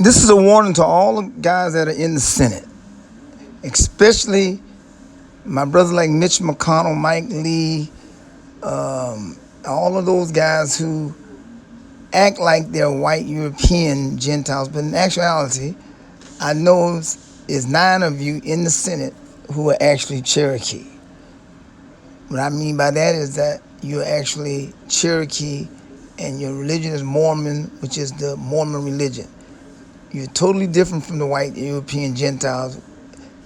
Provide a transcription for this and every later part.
This is a warning to all the guys that are in the Senate, especially my brothers like Mitch McConnell, Mike Lee, all of those guys who act like they're white European Gentiles, but in actuality, I know is 9 of you in the Senate who are actually Cherokee. What I mean by that is that you're actually Cherokee and your religion is Mormon, which is the Mormon religion. You're totally different from the white European Gentiles.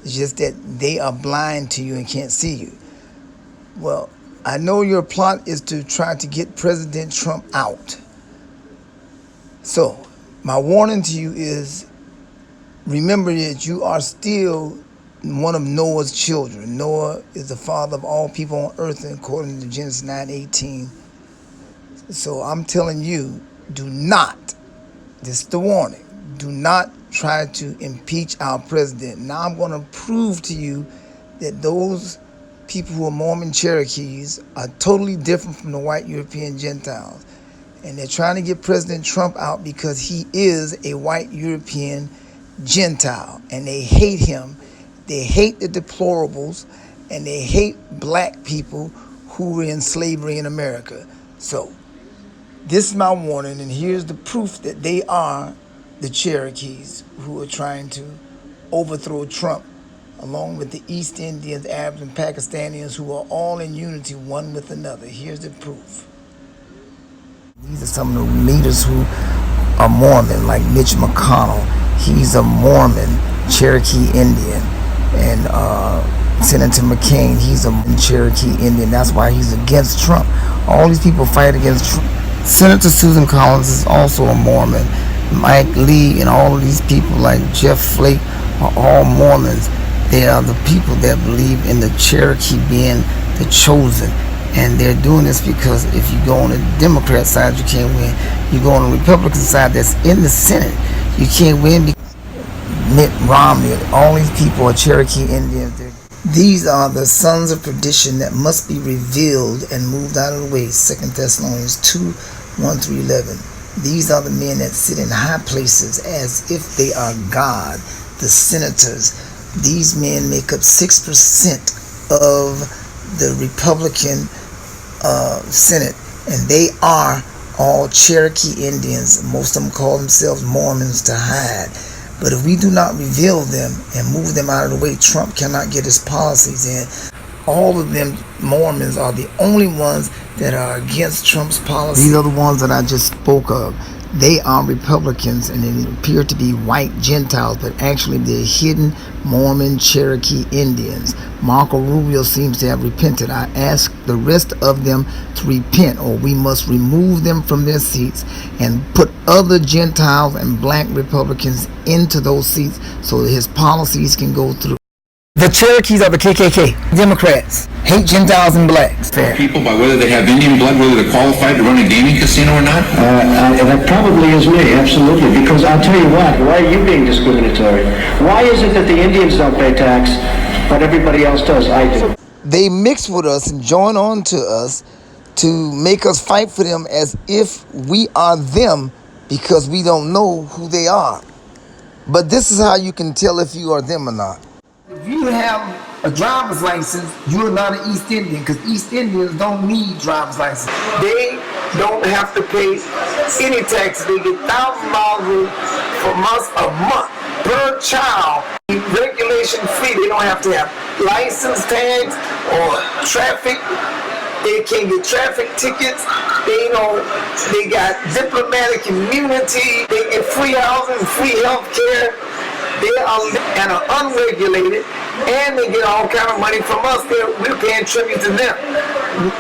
It's just that they are blind to you and can't see you. Well, I know your plot is to try to get President Trump out. So, my warning to you is, remember that you are still one of Noah's children. Noah is the father of all people on earth, according to Genesis 9:18. So I'm telling you, do not, this is the warning, do not try to impeach our president. Now I'm going to prove to you that those people who are Mormon Cherokees are totally different from the white European Gentiles. And they're trying to get President Trump out because he is a white European Gentile. And they hate him. They hate the deplorables. And they hate black people who were in slavery in America. So this is my warning. And here's the proof that they are the Cherokees who are trying to overthrow Trump, along with the East Indians, Arabs, and Pakistanis who are all in unity one with another. Here's the proof. These are some of the leaders who are Mormon, like Mitch McConnell. He's a Mormon Cherokee Indian. And Senator McCain, he's a Cherokee Indian. That's why he's against Trump. All these people fight against Trump. Senator Susan Collins is also a Mormon. Mike Lee and all of these people like Jeff Flake are all Mormons. They are the people that believe in the Cherokee being the chosen. And they're doing this because if you go on the Democrat side, you can't win. You go on the Republican side that's in the Senate, you can't win because Mitt Romney, all these people are Cherokee Indians. These are the sons of perdition that must be revealed and moved out of the way. 2 Thessalonians 2:1-11. These are the men that sit in high places as if they are God, the senators. These men make up 6% of the Republican Senate, and they are all Cherokee Indians. Most of them call themselves Mormons to hide. But if we do not reveal them and move them out of the way, Trump cannot get his policies in. All of them Mormons are the only ones that are against Trump's policy. These are the ones that I just spoke of. They are Republicans and they appear to be white Gentiles, but actually they're hidden Mormon Cherokee Indians. Marco Rubio seems to have repented. I ask the rest of them to repent, or we must remove them from their seats and put other Gentiles and black Republicans into those seats so that his policies can go through. The Cherokees are the KKK. Democrats hate Gentiles and blacks. Fair. People by whether they have Indian blood, whether they're qualified to run a gaming casino or not? That probably is me, absolutely. Because I'll tell you what, why are you being discriminatory? Why is it that the Indians don't pay tax, but everybody else does? I do. They mix with us and join on to us to make us fight for them as if we are them because we don't know who they are. But this is how you can tell if you are them or not. If you have a driver's license, you're not an East Indian, because East Indians don't need driver's license. They don't have to pay any taxes. They get $1,000 from us a month per child. Regulation free. They don't have to have license tags or traffic. They can't get traffic tickets. They got diplomatic immunity. They get free housing, free health care. They are and are unregulated, and they get all kind of money from us. We're paying tribute to them.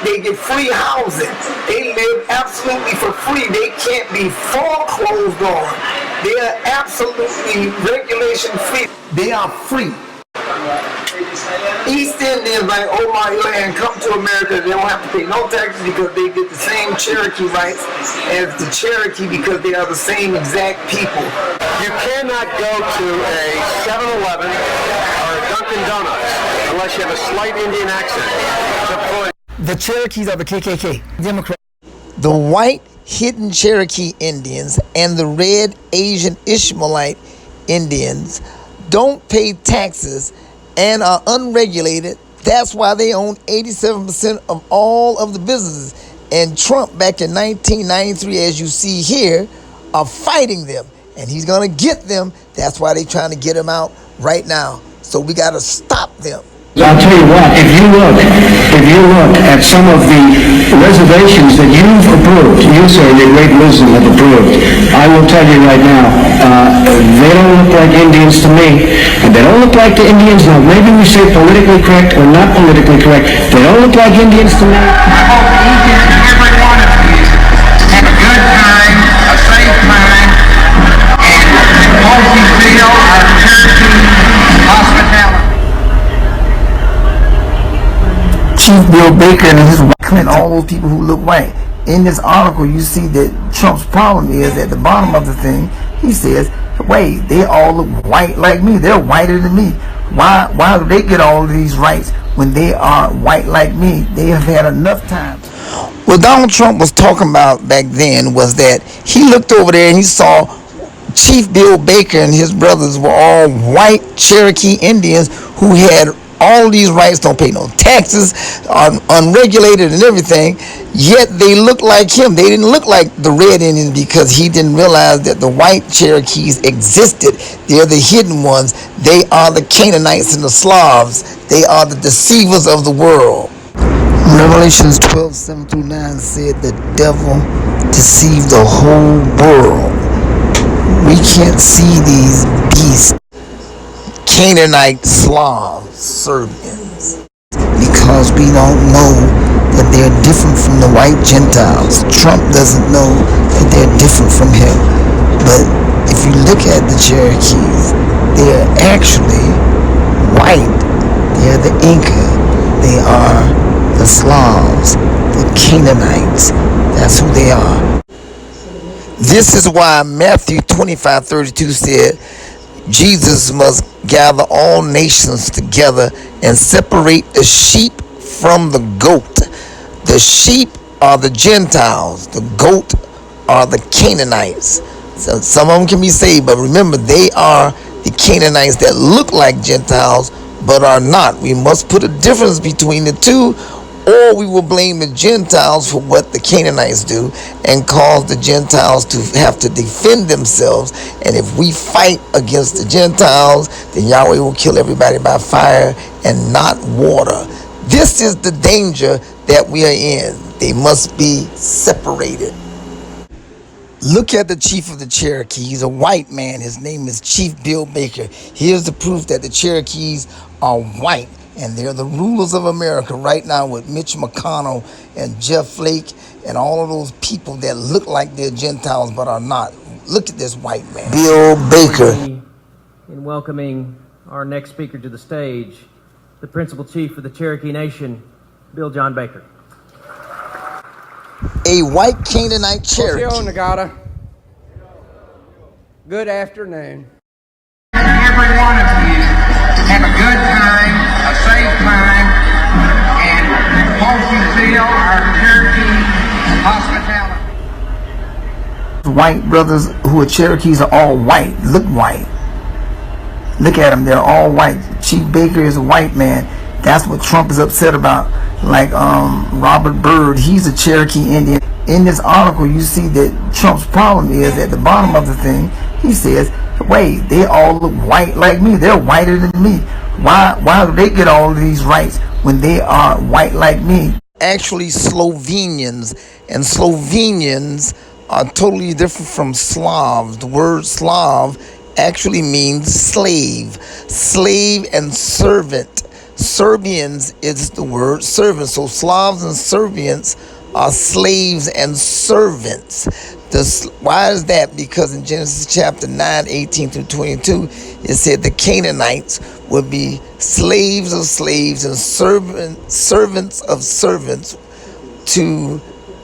They get free housing. They live absolutely for free. They can't be foreclosed on. They are absolutely regulation free. They are free. East Indians like Omar and come to America. They don't have to pay no taxes because they get the same Cherokee rights as the Cherokee because they are the same exact people. You cannot go to a 7-Eleven or a Dunkin' Donuts unless you have a slight Indian accent. The Cherokees are the KKK. Democrats. The white hidden Cherokee Indians and the red Asian Ishmaelite Indians don't pay taxes and are unregulated. That's why they own 87% of all of the businesses. And Trump, back in 1993, as you see here, are fighting them. And he's going to get them. That's why they're trying to get him out right now. So we got to stop them. I'll tell you what, if you look at some of the reservations that you've approved, you say the great wisdom have approved, I will tell you right now, they don't look like Indians to me, and they don't look like the Indians. Now, maybe we say politically correct or not politically correct, they don't look like Indians to me. I hope each and every one of you have a good time, a safe time, and hope you feel our Cherokee hospitality. Chief Bill Baker and his wife, and all those people who look white. In this article, you see that Trump's problem is at the bottom of the thing. He says, wait, they all look white like me. They're whiter than me. Why do they get all of these rights when they are white like me? They have had enough time. What Donald Trump was talking about back then was that he looked over there and he saw Chief Bill Baker and his brothers were all white Cherokee Indians who had all these rights, don't pay no taxes, are unregulated and everything, yet they look like him. They didn't look like the red Indians because he didn't realize that the white Cherokees existed. They're the hidden ones. They are the Canaanites and the Slavs. They are the deceivers of the world. Revelations 12:7-9 said the devil deceived the whole world. We can't see these beasts, Canaanite, Slavs, Serbians, because we don't know that they're different from the white Gentiles. Trump doesn't know that they're different from him. But if you look at the Cherokees, they're actually white. They're the Inca. They are the Slavs, the Canaanites. That's who they are. This is why Matthew 25:32 said, Jesus must gather all nations together and separate the sheep from the goat. The sheep are the Gentiles. The goat are the Canaanites. So some of them can be saved, but remember, they are the Canaanites that look like Gentiles but are not. We must put a difference between the two, or we will blame the Gentiles for what the Canaanites do and cause the Gentiles to have to defend themselves. And if we fight against the Gentiles, then Yahweh will kill everybody by fire and not water. This is the danger that we are in. They must be separated. Look at the chief of the Cherokee. He's a white man. His name is Chief Bill Baker. Here's the proof that the Cherokees are white. And they're the rulers of America right now with Mitch McConnell and Jeff Flake and all of those people that look like they're Gentiles but are not. Look at this white man. Bill Baker. In welcoming our next speaker to the stage, the Principal Chief of the Cherokee Nation, Bill John Baker. A white Canaanite Cherokee. Nagata. Good afternoon. Every one of you have a good time, a safe time, and hope you feel our Cherokee hospitality. White brothers who are Cherokees are all white. Look white. Look at them. They're all white. Chief Baker is a white man. That's what Trump is upset about. Like Robert Byrd, he's a Cherokee Indian. In this article, you see that Trump's problem is at the bottom of the thing. He says, wait, they all look white like me. They're whiter than me. Why do they get all of these rights when they are white like me? Actually, Slovenians, and Slovenians are totally different from Slavs. The word Slav actually means slave and servant. Serbians is the word servant. So Slavs and Serbians are slaves and servants. Why is that? Because in Genesis chapter 9:18-22, it said the Canaanites would be slaves of slaves and servants of servants to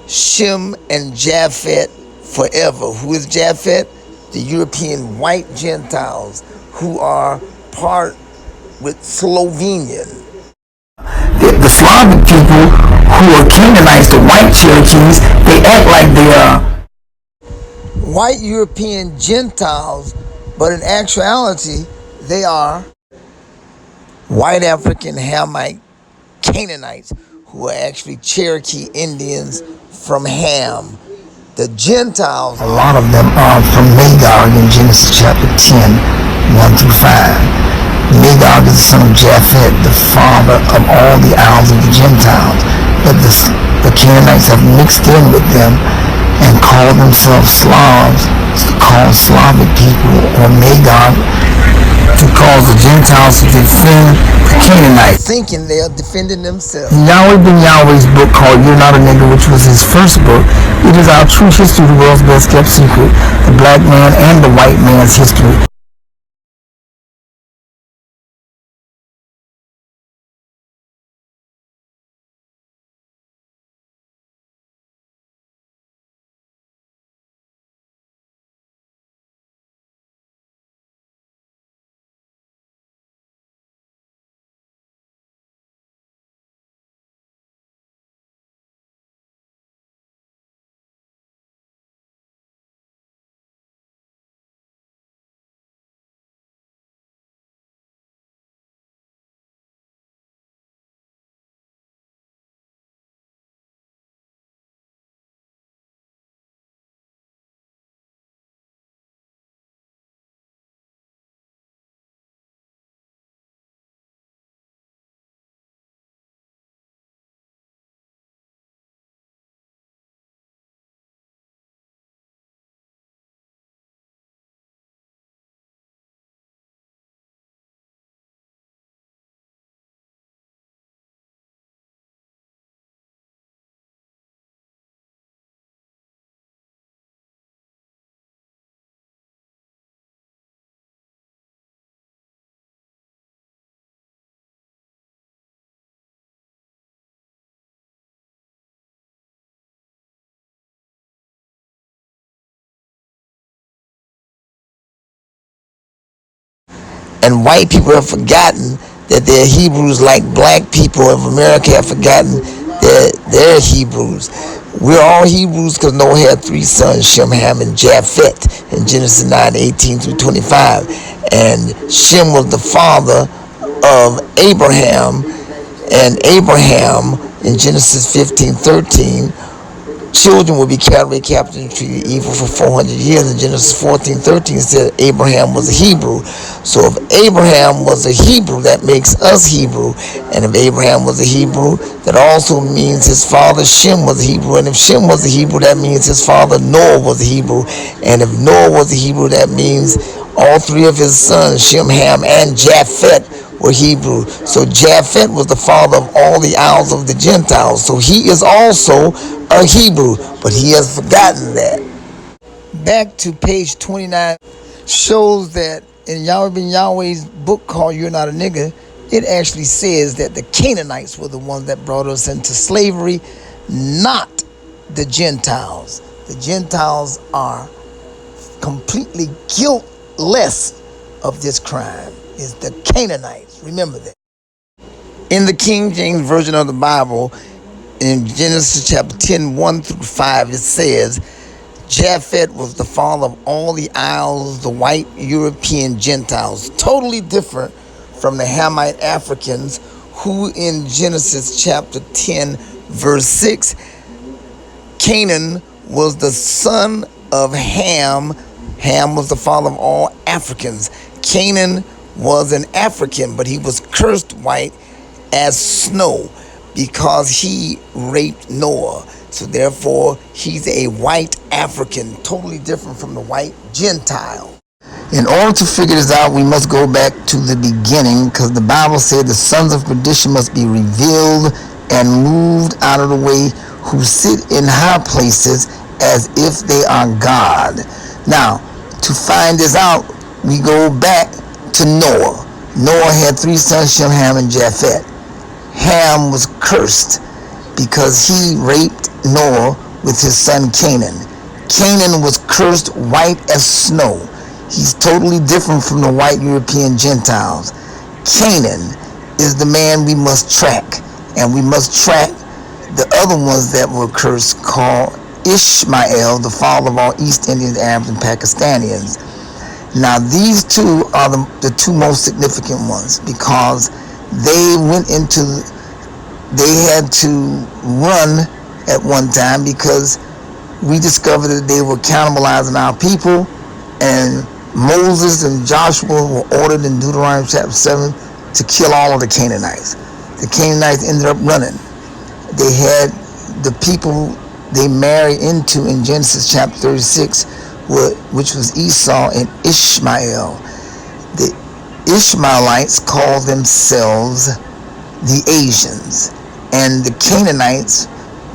Shem and Japheth forever. Who is Japheth? The European white Gentiles who are part with Slovenian. The Slavic people who are Canaanites, the white Cherokees, they act like they are white European Gentiles, but in actuality, they are white African Hamite Canaanites who are actually Cherokee Indians from Ham. The Gentiles, a lot of them are from Magog in Genesis chapter 10, 1 through 5. Magog is the son of Japhet, the father of all the isles of the Gentiles. But the Canaanites have mixed in with them and called themselves Slavs, called Slavic people, or Magog, to cause the Gentiles to defend the Canaanites, thinking they are defending themselves. Yahweh ben Yahweh's book called You're Not a Nigger, which was his first book, it is our true history, the world's best kept secret, the black man and the white man's history. And white people have forgotten that they're Hebrews, like black people of America have forgotten that they're Hebrews. We're all Hebrews because Noah had 3 sons, Shem, Ham, and Japhet, in Genesis 9:18 through 25. And Shem was the father of Abraham, and Abraham, in Genesis 15:13, children will be carried away captive and treated evil for 400 years. And Genesis 14:13 said Abraham was a Hebrew. So if Abraham was a Hebrew, that makes us Hebrew. And if Abraham was a Hebrew, that also means his father Shem was a Hebrew. And if Shem was a Hebrew, that means his father Noah was a Hebrew. And if Noah was a Hebrew, that means all 3 of his sons, Shem, Ham, and Japhet, were Hebrew. So Japhet was the father of all the isles of the Gentiles. So he is also a Hebrew, but he has forgotten that. Back to page 29, shows that in Yahweh ben Yahweh's book called You're Not a Nigger, it actually says that the Canaanites were the ones that brought us into slavery, not the Gentiles. The Gentiles are completely guiltless of this crime. It's the Canaanites. Remember that. In the King James Version of the Bible, in Genesis chapter 10, 1 through 5, it says, Japhet was the father of all the isles, the white European Gentiles, totally different from the Hamite Africans, who in Genesis chapter 10, verse 6, Canaan was the son of Ham. Ham was the father of all Africans. Canaan was an African, but he was cursed white as snow because he raped Noah. So therefore, he's a white African, totally different from the white Gentile. In order to figure this out, we must go back to the beginning, because the Bible said the sons of perdition must be revealed and moved out of the way, who sit in high places as if they are God. Now, to find this out, we go back to Noah. Noah had 3 sons, Shem, Ham, and Japhet. Ham was cursed because he raped Noah with his son Canaan. Canaan was cursed white as snow. He's totally different from the white European Gentiles. Canaan is the man we must track, and we must track the other ones that were cursed, called Ishmael, the father of all East Indians, Arabs, and Pakistanis. Now, these two are the two most significant ones because they had to run at one time because we discovered that they were cannibalizing our people, and Moses and Joshua were ordered in Deuteronomy chapter 7 to kill all of the Canaanites. The Canaanites ended up running. They had the people they married into in Genesis chapter 36, which was Esau and Ishmael. The Ishmaelites called themselves the Asians, and the Canaanites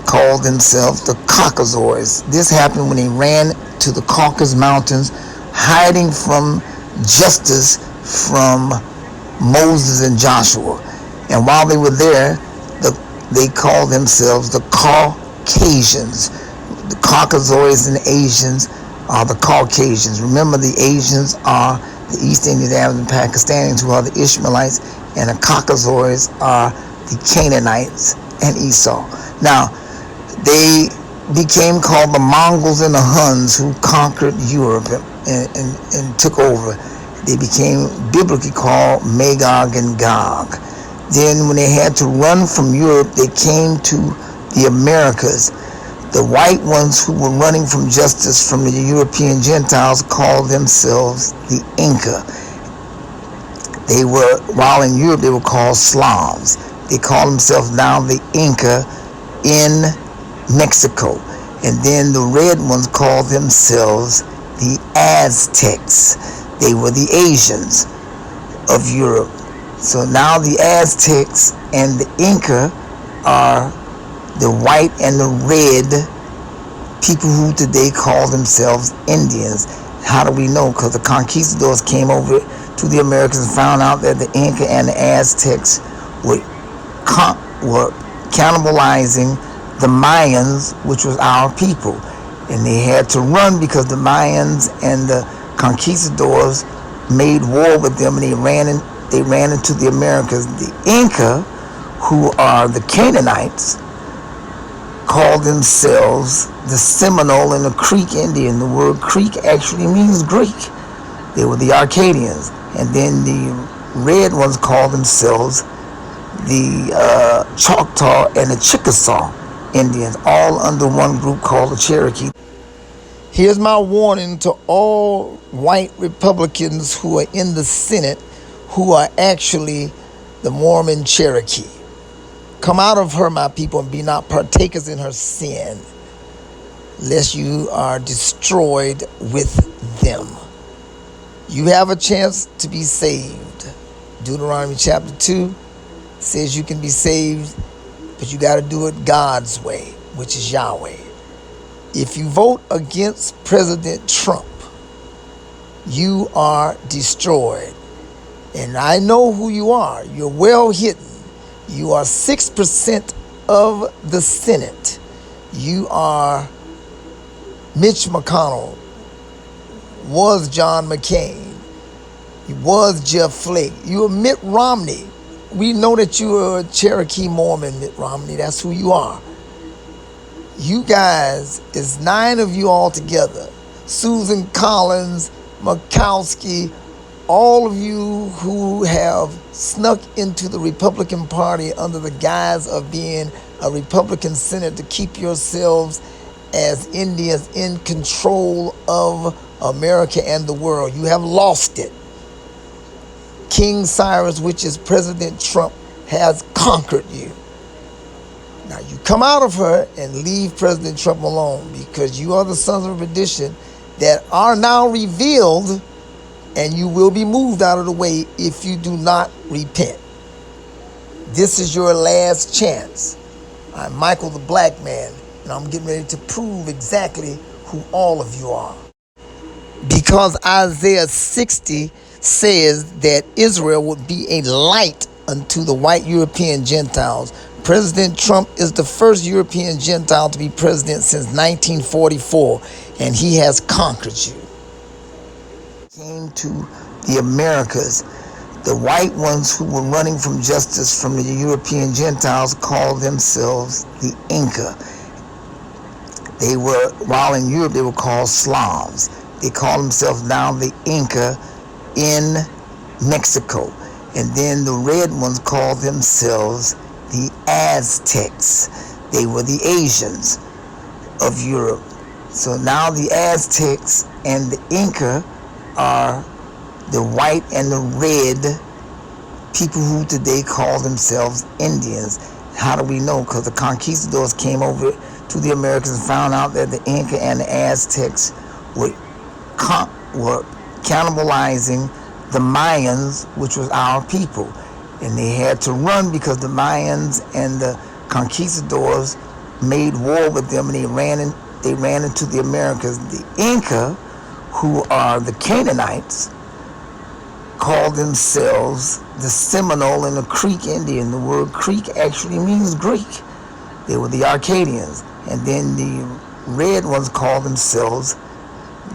called themselves the Caucasoids. This happened when they ran to the Caucasus Mountains, hiding from justice from Moses and Joshua. And while they were there, they called themselves the Caucasians. The Caucasoids and the Asians are the Caucasians. Remember, the Asians are the East Indians, Arabs, and Pakistanis, who are the Ishmaelites, and the Caucasoids are the Canaanites and Esau. Now, they became called the Mongols and the Huns, who conquered Europe and took over. They became biblically called Magog and Gog. Then when they had to run from Europe, they came to the Americas. The white ones who were running from justice from the European Gentiles called themselves the Inca. While in Europe, they were called Slavs. They called themselves now the Inca in Mexico. And then the red ones called themselves the Aztecs. They were the Asians of Europe. So now the Aztecs and the Inca are the white and the red people who today call themselves Indians. How do we know? Because the conquistadors came over to the Americans and found out that the Inca and the Aztecs were cannibalizing the Mayans, which was our people. And they had to run because the Mayans and the conquistadors made war with them, and they ran into the Americas. The Inca, who are the Canaanites, called themselves the Seminole and the Creek Indian. The word Creek actually means Greek. They were the Arcadians. And then the red ones called themselves the Choctaw and the Chickasaw Indians, all under one group called the Cherokee. Here's my warning to all white Republicans who are in the Senate who are actually the Mormon Cherokee. Come out of her, my people, and be not partakers in her sin, lest you are destroyed with them. You have a chance to be saved. Deuteronomy chapter 2 says you can be saved, but you got to do it God's way, which is Yahweh. If you vote against President Trump, you are destroyed. And I know who you are. You're well hidden. You are 6% of the Senate. You are Mitch McConnell, was John McCain, was Jeff Flake. You are Mitt Romney. We know that you are a Cherokee Mormon, Mitt Romney. That's who you are. You guys, is 9 of you all together. Susan Collins, Murkowski, all of you who have snuck into the Republican Party under the guise of being a Republican Senate to keep yourselves as Indians in control of America and the world. You have lost it. King Cyrus, which is President Trump, has conquered you. Now you come out of her and leave President Trump alone, because you are the sons of perdition that are now revealed, and you will be moved out of the way if you do not repent. This is your last chance. I'm Michael the Black Man, and I'm getting ready to prove exactly who all of you are. Because Isaiah 60 says that Israel would be a light unto the white European Gentiles. President Trump is the first European Gentile to be president since 1944, and he has conquered you. Came to the Americas. The white ones who were running from justice from the European Gentiles called themselves the Inca. They were, while in Europe, they were called Slavs. They called themselves now the Inca in Mexico. And then the red ones called themselves the Aztecs. They were the Asians of Europe. So now the Aztecs and the Inca are the white and the red people who today call themselves Indians. How do we know? Because the conquistadors came over to the Americans and found out that the Inca and the Aztecs were cannibalizing the Mayans, which was our people. And they had to run because the Mayans and the conquistadors made war with them, and they ran into the Americas. The Inca, who are the Canaanites, called themselves the Seminole and the Creek Indian. The word Creek actually means Greek. They were the Arcadians. And then the red ones called themselves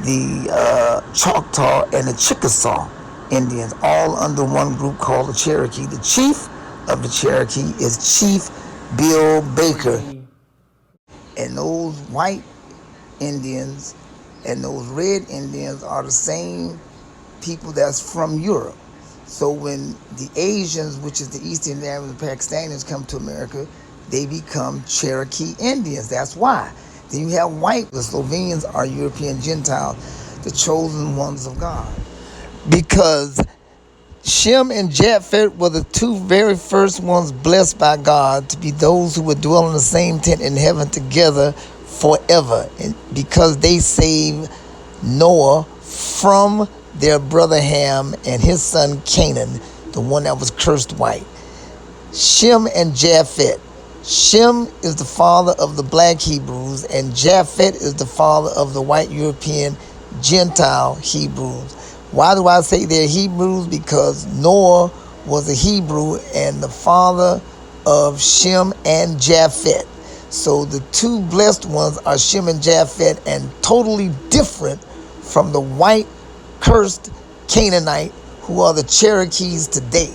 the Choctaw and the Chickasaw Indians, all under one group called the Cherokee. The chief of the Cherokee is Chief Bill Baker. And those white Indians and those red Indians are the same people that's from Europe. So when the Asians, which is the East Indians and Pakistanis, come to America, they become Cherokee Indians. That's why. Then you have white. The Slovenians are European Gentiles, the chosen ones of God. Because Shem and Japheth were the two very first ones blessed by God to be those who would dwell in the same tent in heaven together forever. And because they saved Noah from their brother Ham and his son Canaan, the one that was cursed white. Shem and Japheth. Shem is the father of the black Hebrews, and Japheth is the father of the white European Gentile Hebrews. Why do I say they're Hebrews? Because Noah was a Hebrew and the father of Shem and Japheth. So the two blessed ones are Shem and Japheth, and totally different from the white cursed Canaanite who are the Cherokees today.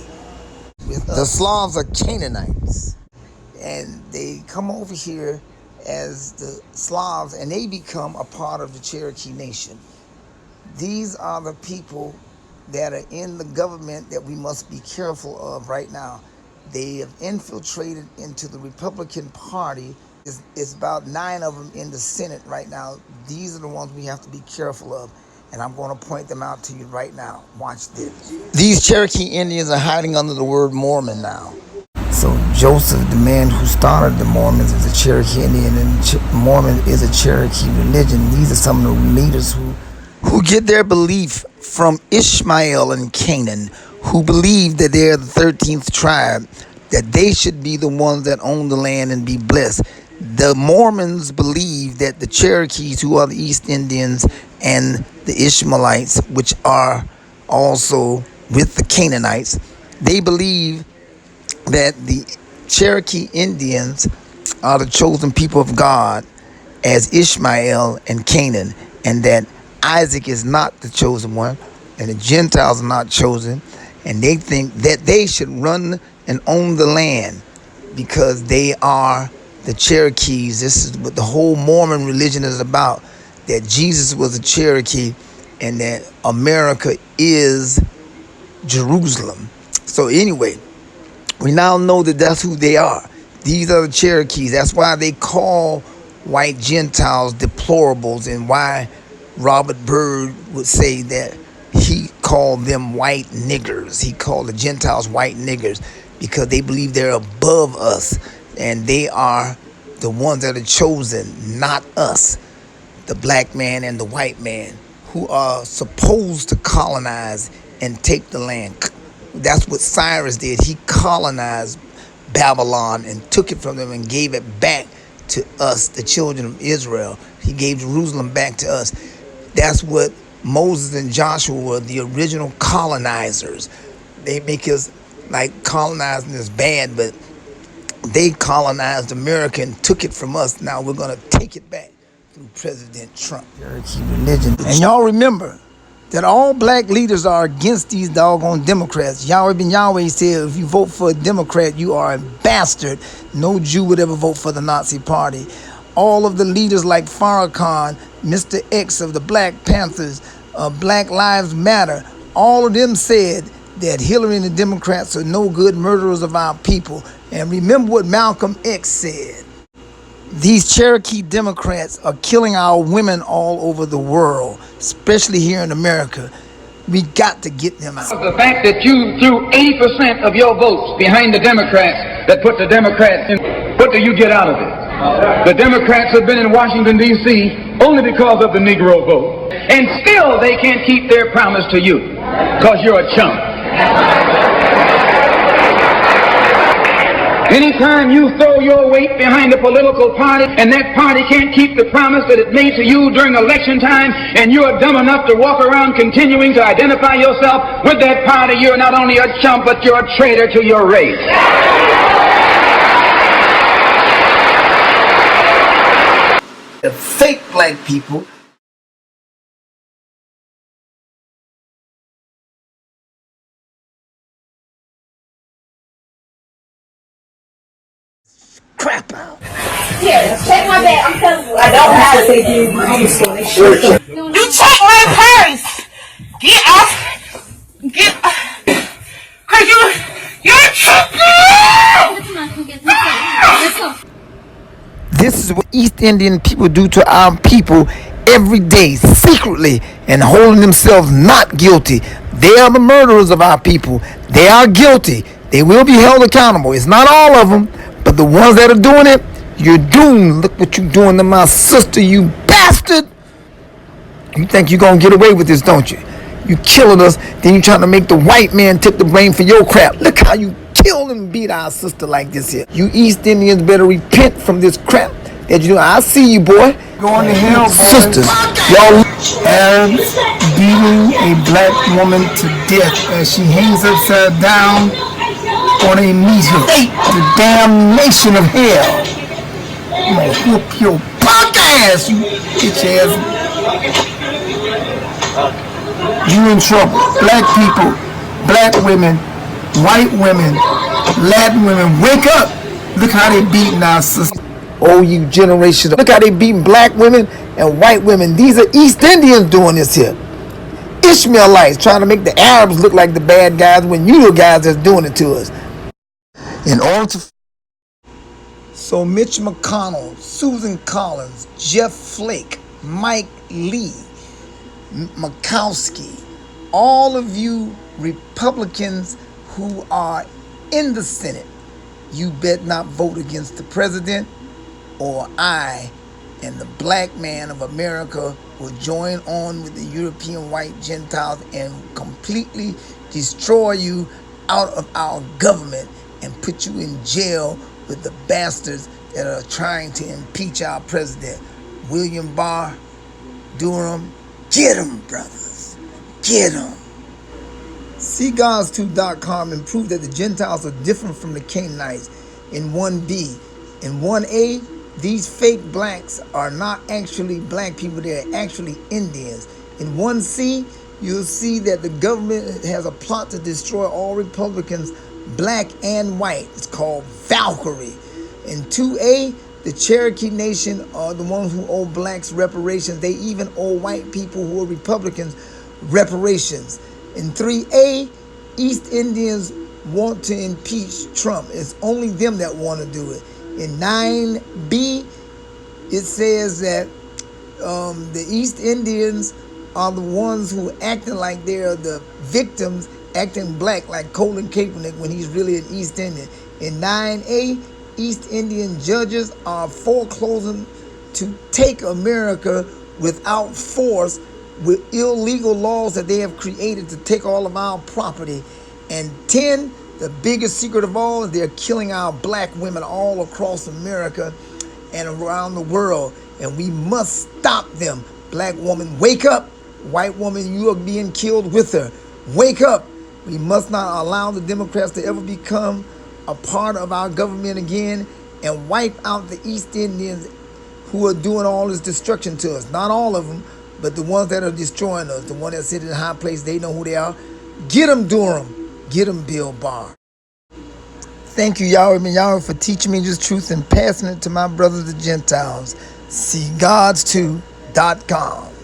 The Slavs are Canaanites, and they come over here as the Slavs, and they become a part of the Cherokee Nation. These are the people that are in the government that we must be careful of right now. They have infiltrated into the Republican Party. It's about 9 of them in the Senate right now. These are the ones we have to be careful of, and I'm going to point them out to you right now. Watch this. These Cherokee Indians are hiding under the word Mormon now. So Joseph, the man who started the Mormons, is a Cherokee Indian, and Mormon is a Cherokee religion. These are some of the leaders who get their belief from Ishmael and Canaan, who believe that they're the 13th tribe, that they should be the ones that own the land and be blessed. The Mormons believe that the Cherokees, who are the East Indians, and the Ishmaelites, which are also with the Canaanites, they believe that the Cherokee Indians are the chosen people of God as Ishmael and Canaan, and that Isaac is not the chosen one, and the Gentiles are not chosen, and they think that they should run and own the land because they are the Cherokees. This is what the whole Mormon religion is about, that Jesus was a Cherokee and that America is Jerusalem. So anyway, we now know that that's who they are. These are the Cherokees. That's why they call white Gentiles deplorables, and why Robert Byrd would say that he called them white niggers. He called the Gentiles white niggers because they believe they're above us, and they are the ones that are chosen, not us, the black man and the white man, who are supposed to colonize and take the land. That's what Cyrus did. He colonized Babylon and took it from them and gave it back to us, the children of Israel. He gave Jerusalem back to us. That's what Moses and Joshua were, the original colonizers. They make us like colonizing is bad, but they colonized America and took it from us. Now we're going to take it back through President Trump. Cherokee religion. And y'all remember that all black leaders are against these doggone Democrats. Yahweh ben Yahweh said, if you vote for a Democrat, you are a bastard. No Jew would ever vote for the Nazi party. all of the leaders like Farrakhan, Mr. X of the Black Panthers, Black Lives Matter, all of them said that Hillary and the Democrats are no good murderers of our people. And remember what Malcolm X said. These Cherokee Democrats are killing our women all over the world, especially here in America. We got to get them out. The fact that you threw 80% of your votes behind the Democrats that put the Democrats in, what do you get out of it? The Democrats have been in Washington, D.C. only because of the Negro vote. And still they can't keep their promise to you because you're a chump. Anytime you throw your weight behind a political party and that party can't keep the promise that it made to you during election time, and you're dumb enough to walk around continuing to identify yourself with that party, you're not only a chump, but you're a traitor to your race. The fake black people crap out. Here, check my bag. I'm telling you, I don't have to take you. You check my purse. Get off. Get. Cause you're tripping. This is what East Indian people do to our people every day, secretly, and holding themselves not guilty. They are the murderers of our people. They are guilty. They will be held accountable. It's not all of them, but the ones that are doing it, you're doomed. Look what you're doing to my sister, you bastard. You think you're going to get away with this, don't you? You killing us, then you trying to make the white man take the blame for your crap. Look how you kill and beat our sister like this here. You East Indians better repent from this crap that you do. I see you, boy. Going to hell, sisters. Y'all Arabs beating a black woman to death as she hangs upside down or they meet her. The damnation of hell. I'm gonna whoop your punk ass, you bitch ass. You in trouble. Black people, black women, white women, Latin women, wake up. Look how they beating our sisters. Oh, you generation. Look how they beating black women and white women. These are East Indians doing this here. Ishmaelites trying to make the Arabs look like the bad guys when you the guys that's doing it to us. In order to... So Mitch McConnell, Susan Collins, Jeff Flake, Mike Lee, Murkowski, all of you Republicans who are in the Senate, you bet not vote against the president, or I and the black man of America will join on with the European white Gentiles and completely destroy you out of our government and put you in jail with the bastards that are trying to impeach our president. William Barr, Durham, get them, brothers, get them. SeeGods2.com and prove that the Gentiles are different from the Canaanites in 1B. In 1A, these fake blacks are not actually black people, they're actually Indians. In 1C, you'll see that the government has a plot to destroy all Republicans, black and white. It's called Valkyrie. In 2A, the Cherokee Nation are the ones who owe blacks reparations. They even owe white people who are Republicans reparations. In 3A, East Indians want to impeach Trump. It's only them that want to do it. In 9B, it says that the East Indians are the ones who acting like they're the victims, acting black like Colin Kaepernick when he's really an East Indian. In 9A, East Indian judges are foreclosing to take America without force with illegal laws that they have created to take all of our property. And 10, the biggest secret of all, is they're killing our black women all across America and around the world. And we must stop them. Black woman, wake up. White woman, you are being killed with her. Wake up. We must not allow the Democrats to ever become a part of our government again and wipe out the East Indians who are doing all this destruction to us. Not all of them, but the ones that are destroying us, the ones that sit in high place, they know who they are. Get them, Durham. Get them, Bill Barr. Thank you, Yahweh, for teaching me this truth and passing it to my brothers the Gentiles. See Gods2.com.